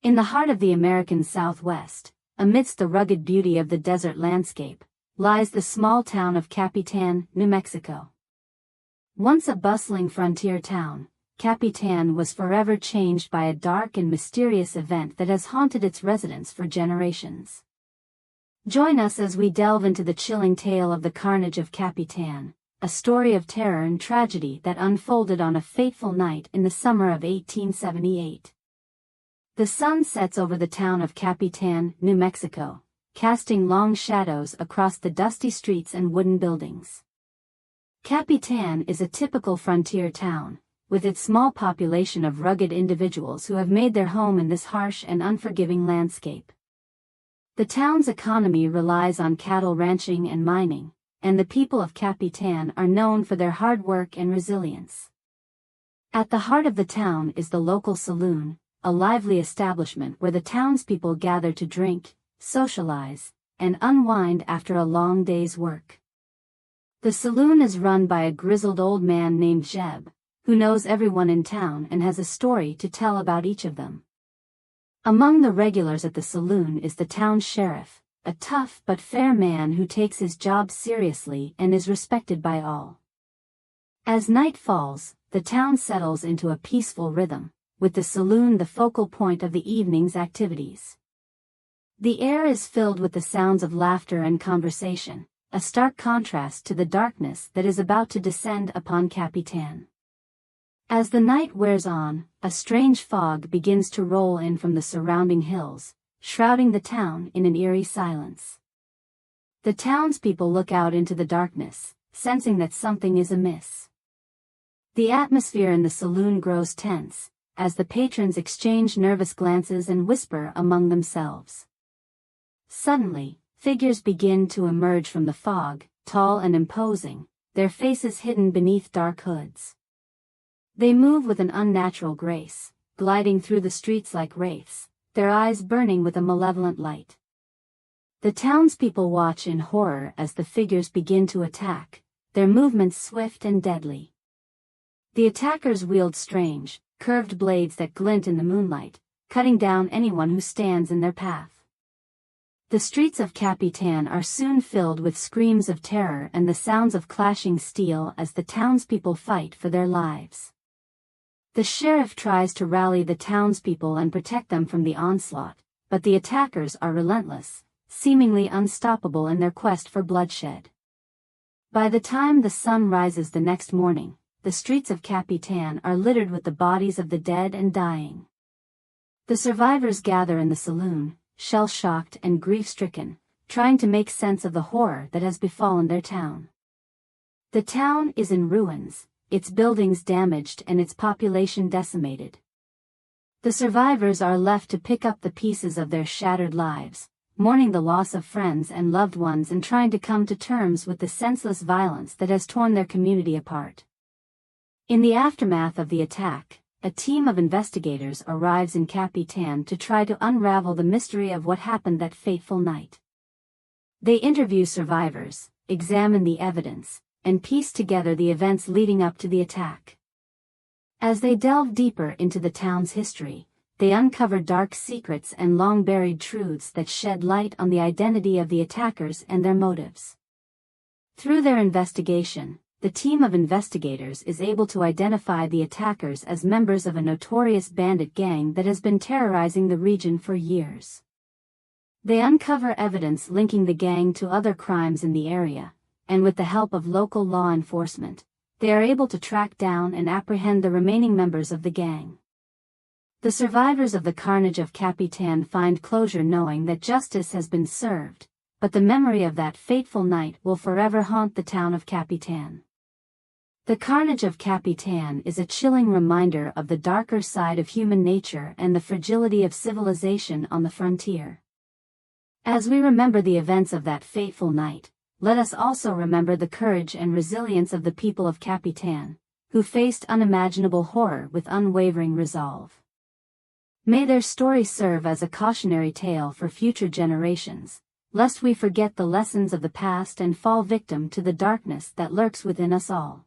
In the heart of the American Southwest, amidst the rugged beauty of the desert landscape, lies the small town of Capitan, New Mexico. Once a bustling frontier town, Capitan was forever changed by a dark and mysterious event that has haunted its residents for generations. Join us as we delve into the chilling tale of the Carnage of Capitan, a story of terror and tragedy that unfolded on a fateful night in the summer of 1878. The sun sets over the town of Capitan, New Mexico, casting long shadows across the dusty streets and wooden buildings. Capitan is a typical frontier town, with its small population of rugged individuals who have made their home in this harsh and unforgiving landscape. The town's economy relies on cattle ranching and mining, and the people of Capitan are known for their hard work and resilience. At the heart of the town is the local saloon, a lively establishment where the townspeople gather to drink, socialize, and unwind after a long day's work. The saloon is run by a grizzled old man named Jeb, who knows everyone in town and has a story to tell about each of them. Among the regulars at the saloon is the town sheriff, a tough but fair man who takes his job seriously and is respected by all. As night falls, the town settles into a peaceful rhythm, with the saloon the focal point of the evening's activities. The air is filled with the sounds of laughter and conversation, a stark contrast to the darkness that is about to descend upon Capitan. As the night wears on, a strange fog begins to roll in from the surrounding hills, shrouding the town in an eerie silence. The townspeople look out into the darkness, sensing that something is amiss. The atmosphere in the saloon grows tense, as the patrons exchange nervous glances and whisper among themselves. Suddenly, figures begin to emerge from the fog, tall and imposing, their faces hidden beneath dark hoods. They move with an unnatural grace, gliding through the streets like wraiths, their eyes burning with a malevolent light. The townspeople watch in horror as the figures begin to attack, their movements swift and deadly. The attackers wield strange, curved blades that glint in the moonlight, cutting down anyone who stands in their path. The streets of Capitan are soon filled with screams of terror and the sounds of clashing steel as the townspeople fight for their lives. The sheriff tries to rally the townspeople and protect them from the onslaught, but the attackers are relentless, seemingly unstoppable in their quest for bloodshed. By the time the sun rises the next morning, the streets of Capitan are littered with the bodies of the dead and dying. The survivors gather in the saloon, shell-shocked and grief-stricken, trying to make sense of the horror that has befallen their town. The town is in ruins, its buildings damaged and its population decimated. The survivors are left to pick up the pieces of their shattered lives, mourning the loss of friends and loved ones and trying to come to terms with the senseless violence that has torn their community apart. In the aftermath of the attack, a team of investigators arrives in Capitan to try to unravel the mystery of what happened that fateful night. They interview survivors, examine the evidence, and piece together the events leading up to the attack. As they delve deeper into the town's history, they uncover dark secrets and long-buried truths that shed light on the identity of the attackers and their motives. Through their investigation, the team of investigators is able to identify the attackers as members of a notorious bandit gang that has been terrorizing the region for years. They uncover evidence linking the gang to other crimes in the area, and with the help of local law enforcement, they are able to track down and apprehend the remaining members of the gang. The survivors of the Carnage of Capitan find closure knowing that justice has been served, but the memory of that fateful night will forever haunt the town of Capitan. The Carnage of Capitan is a chilling reminder of the darker side of human nature and the fragility of civilization on the frontier. As we remember the events of that fateful night, let us also remember the courage and resilience of the people of Capitan, who faced unimaginable horror with unwavering resolve. May their story serve as a cautionary tale for future generations, lest we forget the lessons of the past and fall victim to the darkness that lurks within us all.